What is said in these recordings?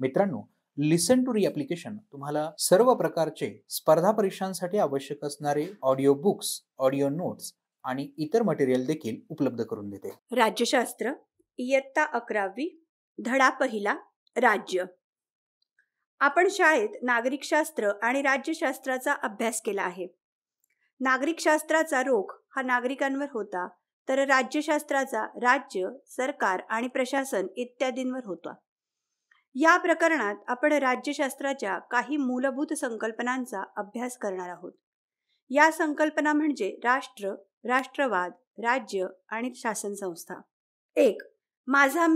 मित्रांनो, लिसन टू री ॲप्लिकेशन तुम्हाला सर्व प्रकारचे स्पर्धा परीक्षांसाठी आवश्यक असणारे ऑडिओ बुक्स, ऑडिओ नोट्स आणि इतर मटेरियल देखील उपलब्ध करून देते. राज्यशास्त्र इयत्ता 11वी धडा पहिला राज्य. आपण शाळेत नागरिकशास्त्र आणि राज्यशास्त्राचा अभ्यास केला आहे. नागरिकशास्त्राचा रोख हा नागरिकांवर होता, तर राज्यशास्त्राचा राज्य, सरकार आणि प्रशासन इत्यादींवर होता. या प्रकरणात आपण राज्यशास्त्राच्या काही मूलभूत संकल्पनांचा अभ्यास करणार आहोत. या संकल्पना म्हणजे राष्ट्र, राष्ट्रवाद, राज्य आणि शासन संस्था. 1. माझा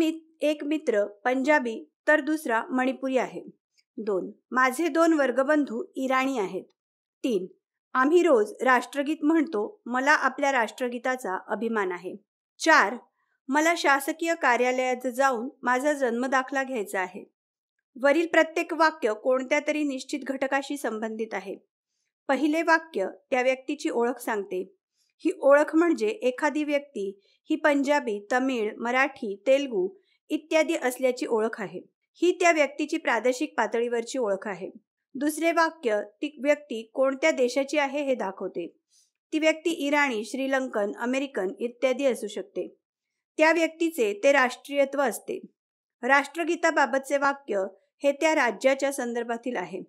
एक मित्र पंजाबी तर दुसरा मणिपुरी आहे. 2. माझे 2 वर्गबंधू इराणी आहेत. 3. आम्ही रोज राष्ट्रगीत म्हणतो, मला आपल्या राष्ट्रगीताचा अभिमान आहे. 4. मला शासकीय कार्यालयात जाऊन माझा जन्मदाखला घ्यायचा आहे. वरील प्रत्येक वाक्य कोणत्या तरी निश्चित घटकाशी संबंधित आहे. पहिले वाक्य त्या व्यक्तीची ओळख सांगते. ही ओळख म्हणजे एखादी व्यक्ती ही पंजाबी, तमिळ, मराठी, तेलुगू इत्यादी असल्याची ओळख आहे. ही त्या व्यक्तीची प्रादेशिक पातळीवरची ओळख आहे. दुसरे वाक्य ती व्यक्ती कोणत्या देशाची आहे हे दाखवते. ती व्यक्ती इराणी, श्रीलंकन, अमेरिकन इत्यादी असू शकते. त्या व्यक्तीचे ते राष्ट्रीयत्व असते. राष्ट्रगीताबाबतचे वाक्य हे त्या राज्याच्या संदर्भातील आहे.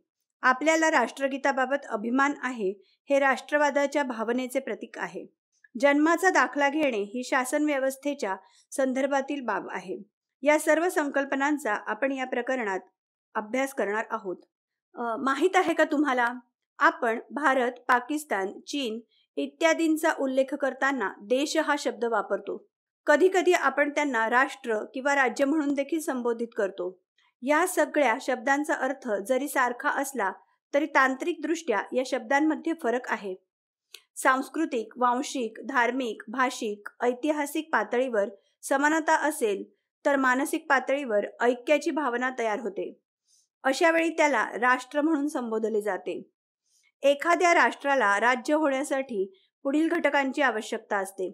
आपल्याला राष्ट्रगीताबाबत अभिमान आहे हे राष्ट्रवादाच्या भावनेचे प्रतीक आहे. जन्माचा दाखला घेणे ही शासन व्यवस्थेच्या संदर्भातील बाब आहे. या सर्व संकल्पनांचा आपण या प्रकरणात अभ्यास करणार आहोत. माहित आहे का तुम्हाला, आपण भारत, पाकिस्तान, चीन इत्यादींचा उल्लेख करताना देश हा शब्द वापरतो. कधी कधी आपण त्यांना राष्ट्र किंवा राज्य म्हणून देखील संबोधित करतो. या सगळ्या शब्दांचा अर्थ जरी सारखा असला तरी तांत्रिकदृष्ट्या या शब्दांमध्ये फरक आहे. सांस्कृतिक, वांशिक, धार्मिक, भाषिक, ऐतिहासिक पातळीवर समानता असेल तर मानसिक पातळीवर ऐक्याची भावना तयार होते. अशा वेळी त्याला राष्ट्र म्हणून संबोधले जाते. एखाद्या राष्ट्राला राज्य होण्यासाठी पुढील घटकांची आवश्यकता असते: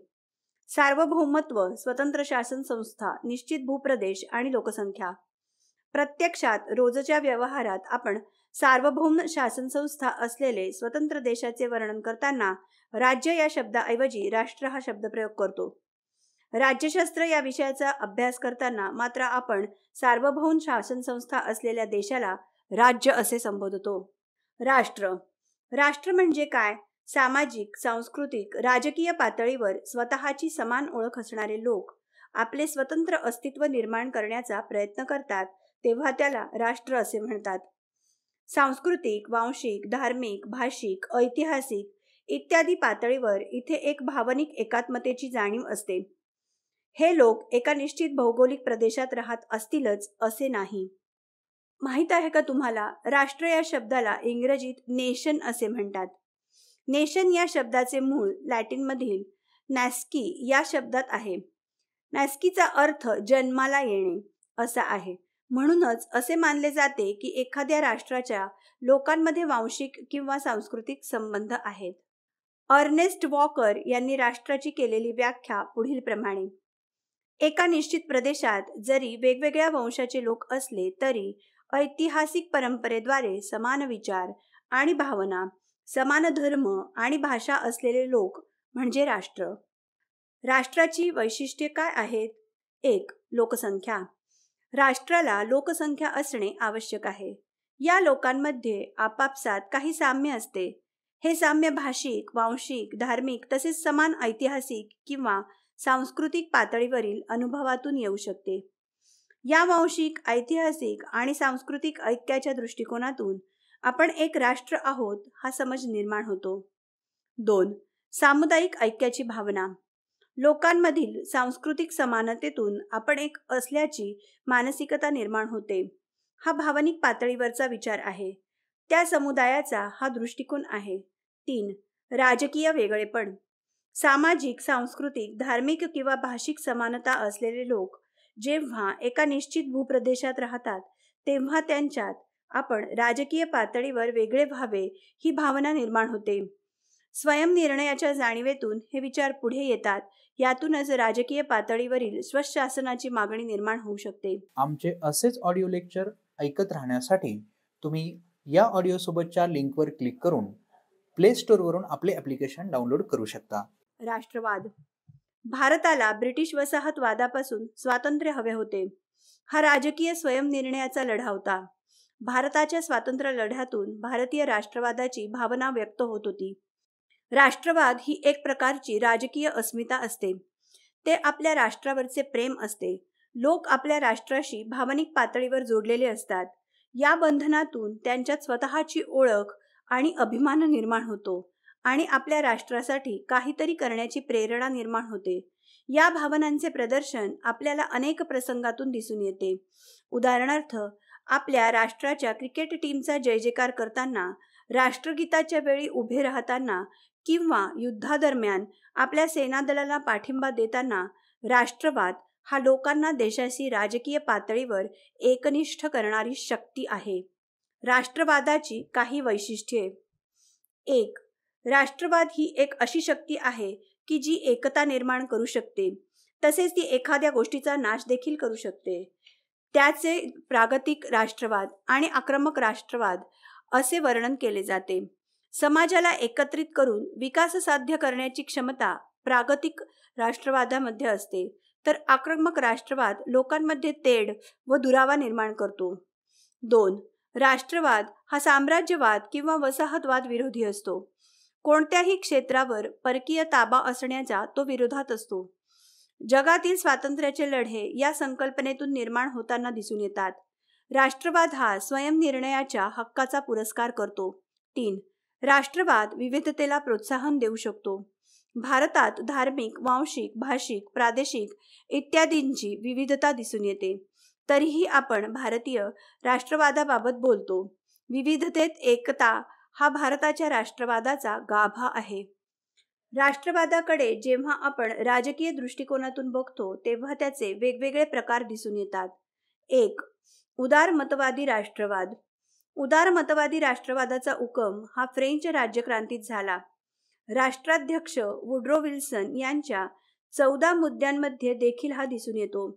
सार्वभौमत्व, स्वतंत्र शासन संस्था, निश्चित भूप्रदेश आणि लोकसंख्या. प्रत्यक्षात रोजच्या व्यवहारात आपण सार्वभौम शासन संस्था असलेले स्वतंत्र देशाचे वर्णन करताना राज्य या शब्दाऐवजी राष्ट्र हा शब्दप्रयोग करतो. राज्यशास्त्र या विषयाचा अभ्यास करताना मात्र आपण सार्वभौम शासन संस्था असलेल्या देशाला राज्य असे संबोधतो. राष्ट्र. राष्ट्र म्हणजे काय? सामाजिक, सांस्कृतिक, राजकीय पातळीवर स्वतःची समान ओळख असणारे लोक आपले स्वतंत्र अस्तित्व निर्माण करण्याचा प्रयत्न करतात तेव्हा त्याला राष्ट्र असे म्हणतात. सांस्कृतिक, वांशिक, धार्मिक, भाषिक, ऐतिहासिक इत्यादी पातळीवर इथे एक भावनिक एकात्मतेची जाणीव असते. हे लोक एका निश्चित भौगोलिक प्रदेशात राहत असतीलच असे नाही. माहित आहे का तुम्हाला, राष्ट्र या शब्दाला इंग्रजीत नेशन असे म्हणतात. नेशन या शब्दाचे मूळ लॅटिनमधील नॅस्की या शब्दात आहे. नॅस्कीचा अर्थ जन्माला येणे असा आहे. म्हणूनच असे मानले जाते की एखाद्या राष्ट्राच्या लोकांमध्ये वांशिक किंवा सांस्कृतिक संबंध आहेत. अर्नेस्ट वॉकर यांनी राष्ट्राची केलेली व्याख्या पुढील प्रमाणे: एका निश्चित प्रदेशात जरी वेगवेगळ्या वंशाचे लोक असले तरी ऐतिहासिक परंपरेद्वारे समान विचार आणि भावना, समान धर्म आणि भाषा असलेले लोक म्हणजे राष्ट्र. राष्ट्राची वैशिष्ट्ये काय आहेत? 1. लोकसंख्या. राष्ट्राला लोकसंख्या असणे आवश्यक आहे. या लोकांमध्ये आपापसात काही साम्य असते. हे साम्य भाषिक, वांशिक, धार्मिक तसेच समान ऐतिहासिक किंवा सांस्कृतिक पातळीवरील अनुभवातून येऊ शकते. या वांशिक, ऐतिहासिक आणि सांस्कृतिक ऐक्याच्या दृष्टिकोनातून आपण एक राष्ट्र आहोत हा समज निर्माण होतो. 2. सामुदायिक ऐक्याची भावना. लोकांमधील सांस्कृतिक समानतेतून आपण एक असल्याची मानसिकता निर्माण होते. हा भावनिक पातळीवरचा विचार आहे. त्या समुदायाचा हा दृष्टिकोन आहे. 3. राजकीय वेगळेपण. सामाजिक, सांस्कृतिक, धार्मिक किंवा भाषिक समानता असलेले लोक जेव्हा एका निश्चित भूप्रदेशात राहतात तेव्हा त्यांच्यात आपण राजकीय पातळीवर वेगळे व्हावे ही भावना निर्माण होते. स्वयंनिर्णयाच्या जाणीवेतून हे विचार पुढे येतात. यातूनच राजकीय पातळीवरील स्वशासनाची मागणी निर्माण होऊ शकते. आमचे असेच ऑडिओ लेक्चर ऐकत राहण्यासाठी तुम्ही या ऑडिओसोबतच्या लिंकवर क्लिक करून प्ले स्टोअरवरून आपले ॲप्लिकेशन डाउनलोड करू शकता. राष्ट्रवाद. भारताला ब्रिटिश वसाहतवादापासून स्वातंत्र्य हवे होते. हा राजकीय स्वयंनिर्णयाचा लढा होता. भारताच्या स्वातंत्र्य लढ्यातून भारतीय राष्ट्रवादाची भावना व्यक्त होत होती. राष्ट्रवाद ही एक प्रकारची राजकीय अस्मिता असते. ते आपल्या राष्ट्रावरचे प्रेम असते. लोक आपल्या राष्ट्राशी भावनिक पातळीवर जोडलेले असतात. या बंधनातून त्यांच्यात स्वतःची ओळख आणि अभिमान निर्माण होतो आणि आपल्या राष्ट्रासाठी काहीतरी करण्याची प्रेरणा निर्माण होते. या भावनांचे प्रदर्शन आपल्याला अनेक प्रसंगातून दिसून येते. उदाहरणार्थ, आपल्या राष्ट्राच्या क्रिकेट टीमचा जय जयकार करताना, राष्ट्रगीताच्या वेळी उभे राहताना किंवा युद्धादरम्यान आपल्या सेनादलाला पाठिंबा देताना राष्ट्रवाद हा लोकांना देशाशी राजकीय पातळीवर एकनिष्ठ करणारी शक्ती आहे. राष्ट्रवादाची काही वैशिष्ट्ये. 1. राष्ट्रवाद ही एक अशी शक्ती आहे की जी एकता निर्माण करू शकते, तसेच ती एखाद्या गोष्टीचा नाश देखील करू शकते. त्याचे प्रागतिक राष्ट्रवाद आणि आक्रमक राष्ट्रवाद असे वर्णन केले जाते. समाजाला एकत्रित करून विकास साध्य करण्याची क्षमता प्रागतिक राष्ट्रवादामध्ये असते, तर आक्रमक राष्ट्रवाद लोकांमध्ये तेढ व दुरावा निर्माण करतो. 2. राष्ट्रवाद हा साम्राज्यवाद किंवा वसाहतवाद विरोधी असतो. कोणत्याही क्षेत्रावर परकीय ताबा असण्याचा तो विरोधात असतो. जगातील स्वातंत्र्याचे लढे या संकल्पनेतून निर्माण होताना दिसून येतात. राष्ट्रवाद हा स्वयंनिर्णयाच्या हक्काचा पुरस्कार करतो. 3. राष्ट्रवाद विविधतेला प्रोत्साहन देऊ शकतो. भारतात धार्मिक, वांशिक, भाषिक, प्रादेशिक इत्यादींची विविधता दिसून येते. तरीही आपण भारतीय राष्ट्रवादाबाबत बोलतो. विविधतेत एकता हा भारताच्या राष्ट्रवादाचा गाभा आहे. राष्ट्रवादाकडे जेव्हा आपण राजकीय दृष्टिकोनातून बघतो तेव्हा त्याचे वेगवेगळे प्रकार दिसून येतात. 1. उदारमतवादी राष्ट्रवाद. उदारमतवादी राष्ट्रवादाचा उगम हा फ्रेंच राज्यक्रांतीत झाला. राष्ट्राध्यक्ष वुड्रो विल्सन यांच्या 14 मुद्द्यांमध्ये देखील हा दिसून येतो.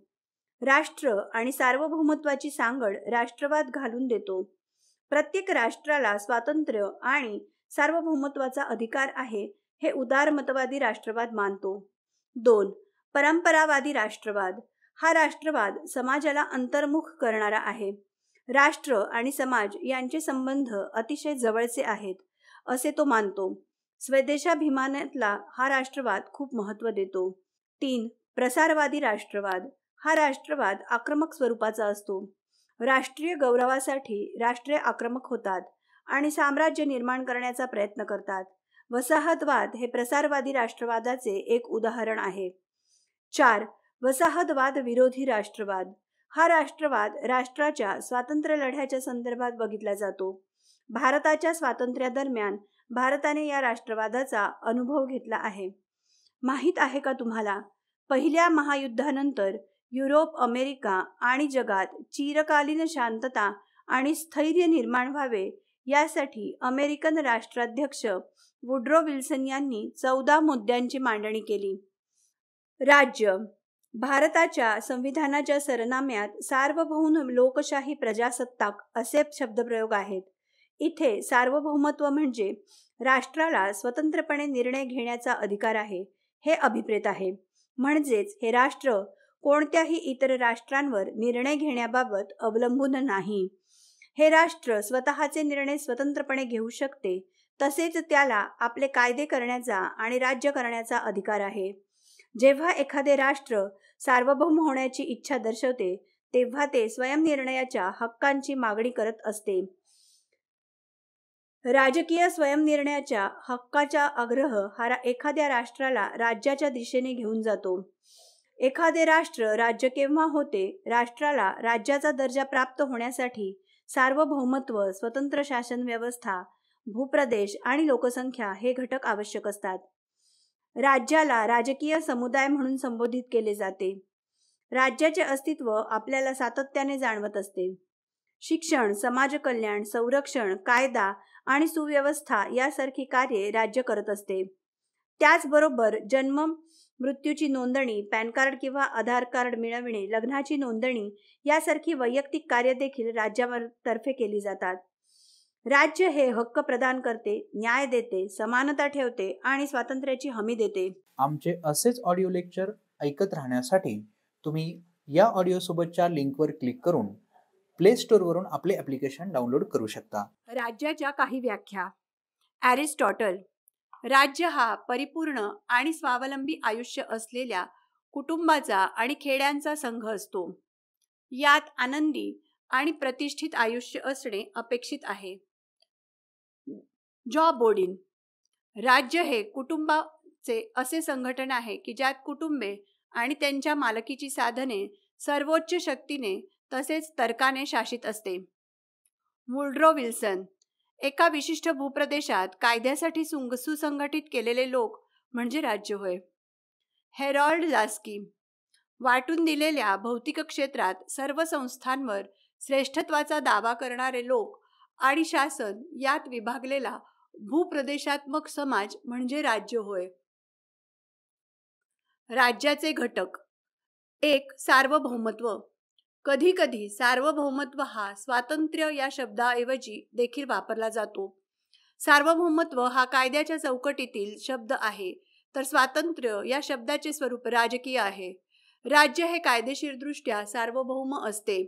राष्ट्र आणि सार्वभौमत्वाची सांगड राष्ट्रवाद घालून देतो. प्रत्येक राष्ट्राला स्वातंत्र्य आणि सार्वभौमत्वाचा अधिकार आहे हे उदारमतवादी राष्ट्रवाद मानतो. 2. परंपरावादी राष्ट्रवाद. हा राष्ट्रवाद समाजाला अंतर्मुख करणारा आहे. राष्ट्र आणि समाज यांचे संबंध अतिशय जवळचे आहेत असे तो मानतो. स्वदेशाभिमानाला हा राष्ट्रवाद खूप महत्त्व देतो. 3. प्रसारवादी राष्ट्रवाद. हा राष्ट्रवाद आक्रमक स्वरूपाचा असतो. राष्ट्रीय गौरवासाठी राष्ट्रे आक्रमक होतात आणि साम्राज्य निर्माण करण्याचा प्रयत्न करतात. वसाहतवाद हे प्रसारवादी राष्ट्रवादाचे एक उदाहरण आहे. 4. वसाहतवाद विरोधी राष्ट्रवाद. हा राष्ट्रवाद राष्ट्राच्या स्वातंत्र्य लढ्याच्या संदर्भात बघितला जातो. भारताच्या स्वातंत्र्यादरम्यान भारताने या राष्ट्रवादाचा अनुभव घेतला आहे. माहीत आहे का तुम्हाला, पहिल्या महायुद्धानंतर युरोप, अमेरिका आणि जगात चिरकालीन शांतता आणि स्थैर्य निर्माण व्हावे यासाठी अमेरिकन राष्ट्राध्यक्ष वुड्रो विल्सन यांनी 14 मुद्द्यांची मांडणी केली. राज्य. भारताच्या संविधानाच्या सरनाम्यात सार्वभौम लोकशाही प्रजासत्ताक असे शब्दप्रयोग आहेत. इथे सार्वभौमत्व म्हणजे राष्ट्राला स्वतंत्रपणे निर्णय घेण्याचा अधिकार आहे हे अभिप्रेत आहे. म्हणजेच हे राष्ट्र कोणत्याही इतर राष्ट्रांवर निर्णय घेण्याबाबत अवलंबून नाही. हे राष्ट्र स्वतःचे निर्णय स्वतंत्रपणे घेऊ शकते, तसेच त्याला आपले कायदे करण्याचा आणि राज्य करण्याचा अधिकार आहे. जेव्हा एखादे राष्ट्र सार्वभौम होण्याची इच्छा दर्शवते तेव्हा ते स्वयंनिर्णयाच्या हक्कांची मागणी करत असते. राजकीय स्वयंनिर्णयाच्या हक्काचा आग्रह हा एखाद्या राष्ट्राला राज्याच्या दिशेने घेऊन जातो. एखादे राष्ट्र राज्य केव्हा होते? राष्ट्राला राज्याचा दर्जा प्राप्त होण्यासाठी सार्वभौमत्व, स्वतंत्र शासन व्यवस्था, भूप्रदेश आणि लोकसंख्या हे घटक आवश्यक असतात. राज्याला राजकीय समुदाय म्हणून संबोधित केले जाते. राज्याचे अस्तित्व आपल्याला सातत्याने जाणवत असते. शिक्षण, समाजकल्याण, संरक्षण, कायदा आणि सुव्यवस्था यासारखी कार्ये राज्य करत असते. त्याचबरोबर जन्म मृत्यूची नोंदणी, पॅन कार्ड किंवा आधार कार्ड मिळविणे, लग्नाची नोंदणी यासारखी वैयक्तिक कार्य देखील राज्यातर्फे केली जातात. राज्य हे हक्क प्रदान करते, न्याय देते, समानता ठेवते आणि स्वातंत्र्याची हमी देते. आमचे असेच ऑडिओ लेक्चर ऐकत राहण्यासाठी तुम्ही या ऑडिओ सोबतच्या लिंकवर क्लिक करून प्ले स्टोअरवरून आपले ॲप्लिकेशन डाउनलोड करू शकता. राज्याच्या काही व्याख्या. ॲरिस्टॉटल: राज्य हा परिपूर्ण आणि स्वावलंबी आयुष्य असलेल्या कुटुंबाचा आणि खेड्यांचा संघ असतो. यात आनंदी आणि प्रतिष्ठित आयुष्य असणे अपेक्षित आहे. जॉ बोर्डिन: राज्य हे कुटुंबाचे असे संघटन आहे की ज्यात कुटुंबे आणि त्यांच्या मालकीची साधने सर्वोच्च शक्तीने तसेच तर्काने शासित असते. वुड्रो विल्सन: एका विशिष्ट भूप्रदेशात कायद्यासाठी सुसंघटित केलेले लोक म्हणजे राज्य होय. हेरॉल्ड लास्की: वाटून दिलेल्या भौतिक क्षेत्रात सर्व संस्थांवर श्रेष्ठत्वाचा दावा करणारे लोक आणि शासन यात विभागलेला भूप्रदेशात्मक समाज म्हणजे राज्य होय. राज्याचे घटक. 1. सार्वभौमत्व. कधी कधी सार्वभौमत्व हा स्वातंत्र्य या शब्दाऐवजी देखील वापरला जातो. सार्वभौमत्व हा कायद्याच्या चौकटीतील शब्द आहे, तर स्वातंत्र्य या शब्दाचे स्वरूप राजकीय आहे. राज्य हे कायदेशीरदृष्ट्या सार्वभौम असते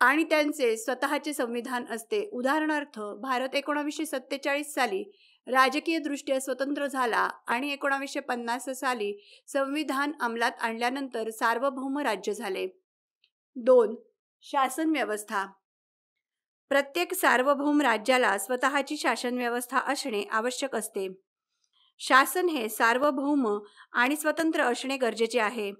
आणि त्यांचे स्वतःचे संविधान असते. उदाहरणार्थ, भारत 1947 साली राजकीयदृष्ट्या स्वतंत्र झाला आणि 1950 साली संविधान अंमलात आणल्यानंतर सार्वभौम राज्य झाले. 2. शासन व्यवस्था. प्रत्येक सार्वभौम राज्याला स्वतःची शासन व्यवस्था असणे आवश्यक असते. शासन हे सार्वभौम आणि स्वतंत्र असणे गरजेचे आहे.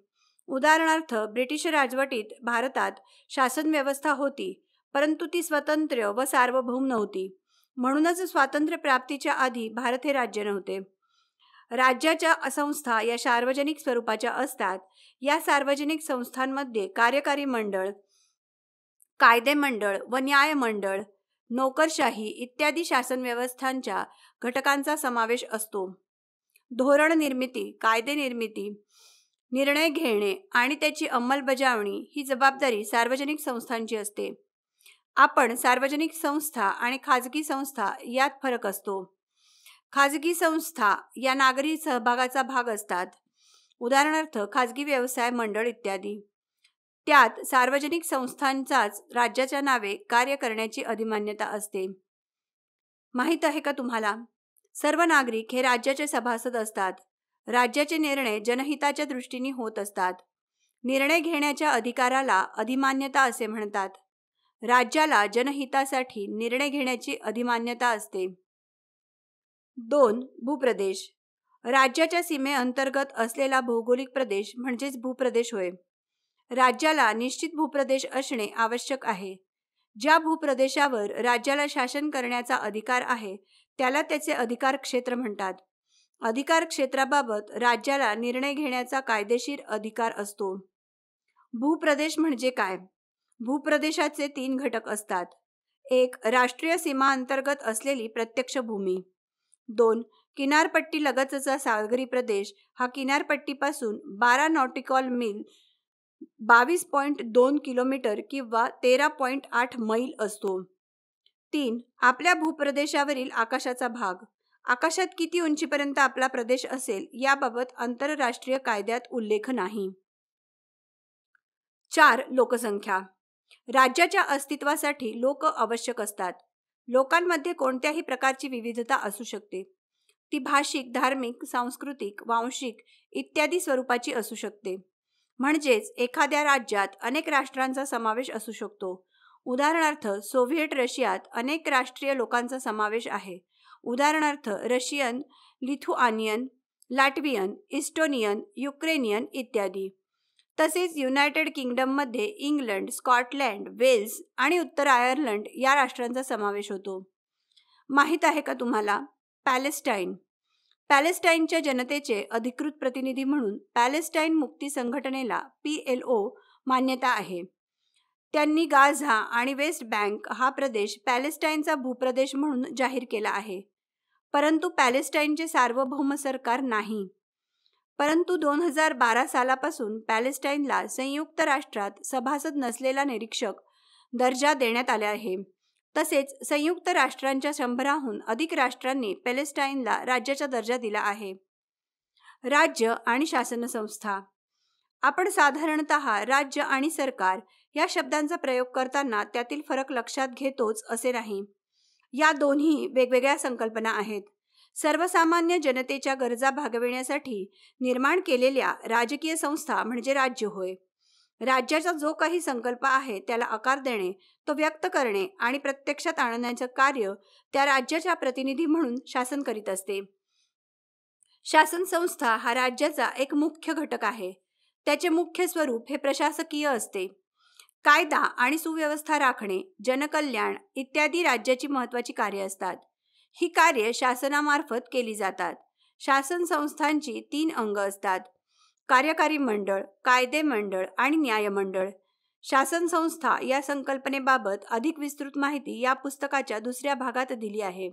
उदाहरणार्थ, ब्रिटिश राजवटीत भारतात शासन व्यवस्था होती, परंतु ती स्वतंत्र व सार्वभौम नव्हती. म्हणूनच स्वातंत्र्य प्राप्तीच्या आधी भारत हे राज्य नव्हते. राज्याच्या संस्था या सार्वजनिक स्वरूपाच्या असतात. या सार्वजनिक संस्थांमध्ये कार्यकारी मंडळ, कायदे मंडळ व न्याय मंडळ, नोकरशाही इत्यादी शासन व्यवस्थांच्या घटकांचा समावेश असतो. धोरण निर्मिती, कायदे निर्मिती, निर्णय घेणे आणि त्याची अंमलबजावणी ही जबाबदारी सार्वजनिक संस्थांची असते. आपण सार्वजनिक संस्था आणि खाजगी संस्था यात फरक असतो. खाजगी संस्था या नागरी सहभागाचा भाग असतात. उदाहरणार्थ, खाजगी व्यवसाय मंडळ इत्यादी. त्यात सार्वजनिक संस्थांचाच राज्याच्या नावे कार्य करण्याची अधिमान्यता असते. माहीत आहे का तुम्हाला, सर्व नागरिक हे राज्याचे सभासद असतात. राज्याचे निर्णय जनहिताच्या दृष्टीने होत असतात. निर्णय घेण्याच्या अधिकाराला अधिमान्यता असे म्हणतात. राज्याला जनहितासाठी निर्णय घेण्याची अधिमान्यता असते. 2. भूप्रदेश. राज्याच्या सीमेअंतर्गत असलेला भौगोलिक प्रदेश म्हणजेच भूप्रदेश होय. राज्याला निश्चित भूप्रदेश असणे आवश्यक आहे. ज्या भूप्रदेशावर राज्याला शासन करण्याचा अधिकार आहे त्याला त्याचे अधिकार क्षेत्र म्हणतात. अधिकार क्षेत्राबाबत राज्याला निर्णय घेण्याचा कायदेशीर अधिकार असतो. भूप्रदेश म्हणजे काय? भूप्रदेशाचे 3 घटक असतात. 1. राष्ट्रीय सीमांतर्गत असलेली प्रत्यक्ष भूमी. 2. किनारपट्टी लगतचा सागरी प्रदेश. हा किनारपट्टीपासून 12 नॉटिकल मील 22.2 किलोमीटर किंवा 13.8 मैल असतो. 3. आपल्या भूप्रदेशावरील आकाशाचा भाग. आकाशात किती उंचीपर्यंत आपला प्रदेश असेल याबाबत आंतरराष्ट्रीय कायद्यात उल्लेख नाही. 4. लोकसंख्या. राज्याच्या अस्तित्वासाठी लोक आवश्यक असतात. लोकांमध्ये कोणत्याही प्रकारची विविधता असू शकते. ती भाषिक, धार्मिक, सांस्कृतिक, वांशिक इत्यादी स्वरूपाची असू शकते. म्हणजेच एखाद्या राज्यात अनेक राष्ट्रांचा समावेश असू शकतो. उदाहरणार्थ, सोव्हिएट रशियात अनेक राष्ट्रीय लोकांचा समावेश आहे. उदाहरणार्थ, Russian, Lithuanian, Latvian, Estonian, Ukrainian इत्यादी. तसेच युनायटेड किंगडममध्ये इंग्लंड, स्कॉटलंड, वेल्स आणि उत्तर आयर्लंड या राष्ट्रांचा समावेश होतो. माहीत आहे का तुम्हाला, पॅलेस्टाईन. पॅलेस्टाईनच्या जनतेचे अधिकृत प्रतिनिधी म्हणून पॅलेस्टाईन मुक्ती संघटनेला PLO मान्यता आहे. त्यांनी गाझा आणि वेस्ट बँक हा प्रदेश पॅलेस्टाईनचा भूप्रदेश म्हणून जाहीर केला आहे. परंतु पॅलेस्टाईनचे सार्वभौम सरकार नाही. परंतु 2012 सालापासून पॅलेस्टाईनला संयुक्त राष्ट्रात सभासद नसलेला निरीक्षक दर्जा देण्यात आला आहे. तसेच संयुक्त राष्ट्रांच्या 100हून अधिक राष्ट्रांनी पॅलेस्टाईनला राज्याचा दर्जा दिला आहे. राज्य आणि शासन संस्था. आपण साधारणतः राज्य आणि सरकार या शब्दांचा प्रयोग करताना त्यातील फरक लक्षात घेतोच असे नाही. या दोन्ही वेगवेगळ्या संकल्पना आहेत. सर्वसामान्य जनतेच्या गरजा भागविण्यासाठी निर्माण केलेल्या राजकीय संस्था म्हणजे राज्य होय. राज्याचा जो काही संकल्प आहे त्याला आकार देणे, तो व्यक्त करणे आणि प्रत्यक्षात आणण्याचे कार्य त्या राज्याच्या प्रतिनिधी म्हणून शासन करीत असते. शासन संस्था हा राज्याचा एक मुख्य घटक आहे. त्याचे मुख्य स्वरूप हे प्रशासकीय असते. कायदा आणि सुव्यवस्था राखणे, जनकल्याण इत्यादी राज्याची महत्त्वाची कार्ये असतात. ही कार्ये शासनामार्फत केली जातात. शासन संस्थांची 3 अंग असतात: कार्यकारी मंडळ, कायदे मंडळ आणि न्यायमंडळ. शासन संस्था या संकल्पनेबाबत अधिक विस्तृत माहिती या पुस्तकाच्या 2ऱ्या भागात दिली आहे.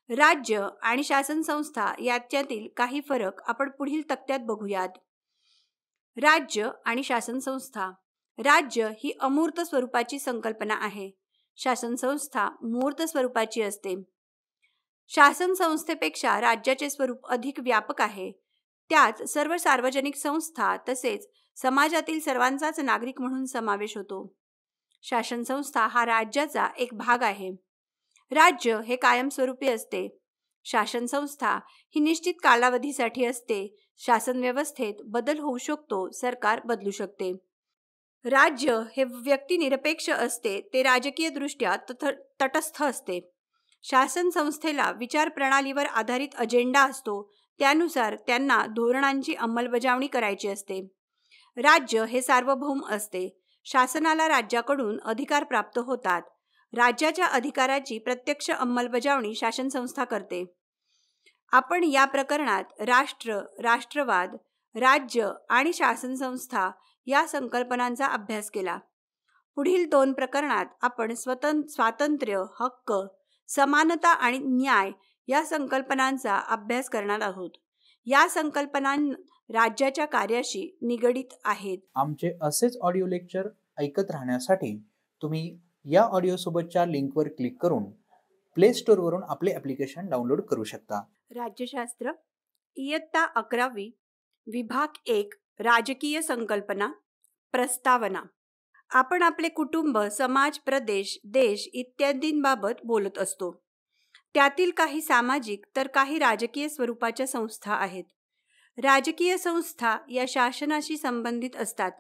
राज्य आणि शासन संस्था याच्यातील काही फरक आपण पुढील तक्त्यात बघूयात. राज्य आणि शासन संस्था. राज्य ही अमूर्त स्वरूपाची संकल्पना आहे. शासन संस्था मूर्त स्वरूपाची असते. शासन संस्थेपेक्षा राज्याचे स्वरूप अधिक व्यापक आहे. त्यात सर्व सार्वजनिक संस्था तसेच समाजातील सर्वांचाच नागरिक म्हणून समावेश होतो. शासन संस्था हा राज्याचा एक भाग आहे. राज्य हे कायमस्वरूपी असते. शासन संस्था ही निश्चित कालावधीसाठी असते. शासन व्यवस्थेत बदल होऊ शकतो, सरकार बदलू शकते. राज्य हे व्यक्तिनिरपेक्ष असते, ते राजकीय दृष्ट्या तटस्थ असते. शासन संस्थेला विचार प्रणालीवर आधारित अजेंडा असतो, त्यानुसार त्यांना धोरणांची अंमलबजावणी करायची असते. राज्य हे सार्वभौम असते. शासनाला राज्याकडून अधिकार प्राप्त होतात. राज्याच्या अधिकाराची प्रत्यक्ष अंमलबजावणी शासन संस्था करते. आपण या प्रकरणात राष्ट्र, राष्ट्रवाद, राज्य आणि शासन संस्था या संकल्पनांचा अभ्यास केला. पुढील 2 प्रकरणात आपण स्वातंत्र्य, हक्क, समानता आणि न्याय या संकल्पनांचा अभ्यास करणार आहोत. या संकल्पना राज्याच्या कार्याशी निगडित आहेत. आमचे असेच ऑडिओ लेक्चर ऐकत राहण्यासाठी तुम्ही या ऑडिओसोबतच्या लिंकवर क्लिक करून प्ले स्टोअरवरून आपले ॲप्लिकेशन डाउनलोड करू शकता. राज्यशास्त्र, इयत्ता 11वी, विभाग 1, राजकीय संकल्पना, प्रस्तावना. आपण आपले कुटुंब, समाज, प्रदेश, देश इत्यादींबाबत बोलत असतो. त्यातील काही सामाजिक तर काही राजकीय स्वरूपाच्या संस्था आहेत. राजकीय संस्था या शासनाशी संबंधित असतात.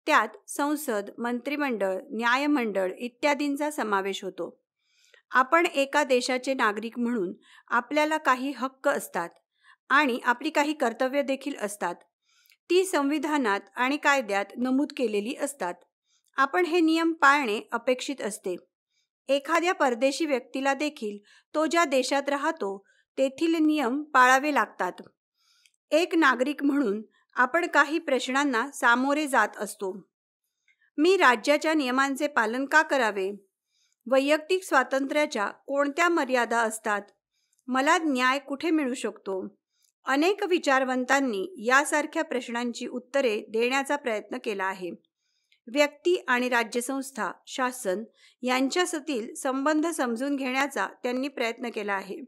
त्यात संसद, मंत्रिमंडळ, न्यायमंडळ इत्यादींचा समावेश होतो. आपण एका देशाचे नागरिक म्हणून आपल्याला काही हक्क असतात आणि आपली काही कर्तव्य देखील असतात. ती संविधानात आणि कायद्यात नमूद केलेली असतात. आपण हे नियम पाळणे अपेक्षित असते. एखाद्या परदेशी व्यक्तीला देखील तो ज्या देशात राहतो तेथील नियम पाळावे लागतात. एक नागरिक म्हणून आपण काही प्रश्नांना सामोरे जात असतो. मी राज्याच्या नियमांचे पालन का करावे? वैयक्तिक स्वातंत्र्याच्या कोणत्या मर्यादा असतात? मला न्याय कुठे मिळू शकतो? अनेक विचारवंतांनी यासारख्या प्रश्नांची उत्तरे देण्याचा प्रयत्न केला आहे. व्यक्ती आणि राज्यसंस्था, शासन यांच्यातील संबंध समजून घेण्याचा त्यांनी प्रयत्न केला आहे.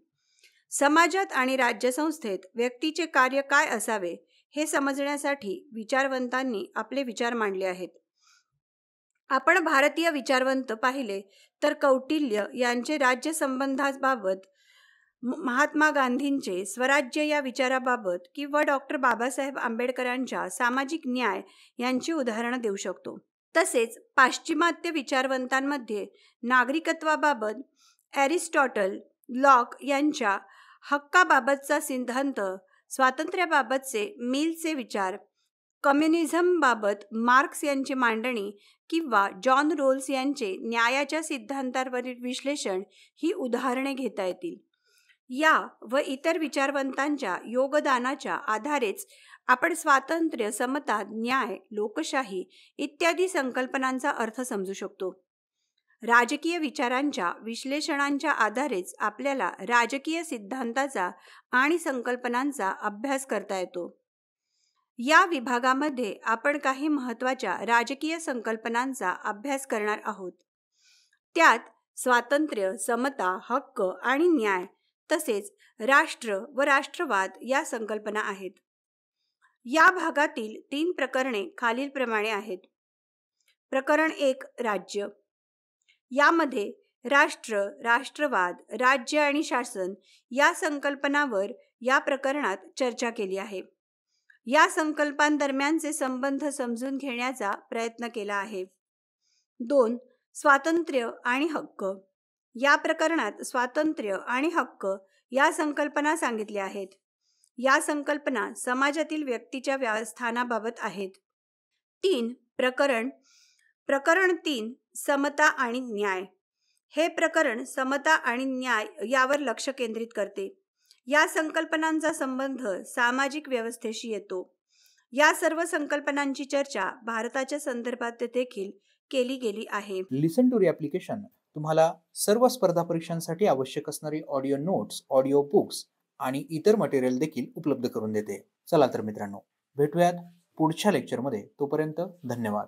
समाजात आणि राज्यसंस्थेत व्यक्तीचे कार्य काय असावे हे समजण्यासाठी विचारवंतांनी आपले विचार मांडले आहेत. आपण भारतीय विचारवंत पाहिले तर कौटिल्य यांचे राज्य संबंधाबाबत, महात्मा गांधींचे स्वराज्य या विचाराबाबत किंवा डॉक्टर बाबासाहेब आंबेडकरांच्या सामाजिक न्याय यांची उदाहरणं देऊ शकतो. तसेच पाश्चिमात्य विचारवंतांमध्ये नागरिकत्वाबाबत ॲरिस्टॉटल, लॉक यांच्या हक्काबाबतचा सिद्धांत, स्वातंत्र्याबाबतचे मिलचे विचार, कम्युनिझमबाबत मार्क्स यांची मांडणी किंवा जॉन रोल्स यांचे न्यायाच्या सिद्धांतावरील विश्लेषण ही उदाहरणे घेता येतील. या व इतर विचारवंतांच्या योगदानाच्या आधारेच आपण स्वातंत्र्य, समता, न्याय, लोकशाही इत्यादी संकल्पनांचा अर्थ समजू शकतो. राजकीय विचारांच्या विश्लेषणांच्या आधारेच आपल्याला राजकीय सिद्धांताचा आणि संकल्पनांचा अभ्यास करता येतो. या विभागामध्ये आपण काही महत्त्वाच्या राजकीय संकल्पनांचा अभ्यास करणार आहोत. त्यात स्वातंत्र्य, समता, हक्क आणि न्याय तसेच राष्ट्र व राष्ट्रवाद या संकल्पना आहेत. या भागातील 3 प्रकरणे खालीलप्रमाणे आहेत. प्रकरण 1 राज्य. यामध्ये राष्ट्र, राष्ट्रवाद, राज्य आणि शासन या संकल्पनावर या प्रकरणात चर्चा केली आहे. या संकल्पांदरम्यानचे संबंध समजून घेण्याचा प्रयत्न केला आहे. 2 स्वातंत्र्य आणि हक्क. या प्रकरणात स्वातंत्र्य आणि हक्क या संकल्पना सांगितल्या आहेत. या संकल्पना समाजातील व्यक्तीच्या स्थानाबाबत आहेत. 3 प्रकरण 3 समता आणि न्याय. हे प्रकरण समता आणि न्याय यावर लक्ष केंद्रित करते. या संकल्पनांचा संबंध सामाजिक व्यवस्थेशी येतो. या सर्व संकल्पनांची चर्चा भारताच्या संदर्भात देखील केली गेली आहे. लिसन टू री ॲप्लिकेशन तुम्हाला सर्व स्पर्धा परीक्षांसाठी आवश्यक असणारी ऑडिओ नोट्स, ऑडिओ बुक्स आणि इतर मटेरियल देखील उपलब्ध करून देते. चला तर मित्रांनो, भेटूयात पुढच्या लेक्चरमध्ये. तोपर्यंत धन्यवाद.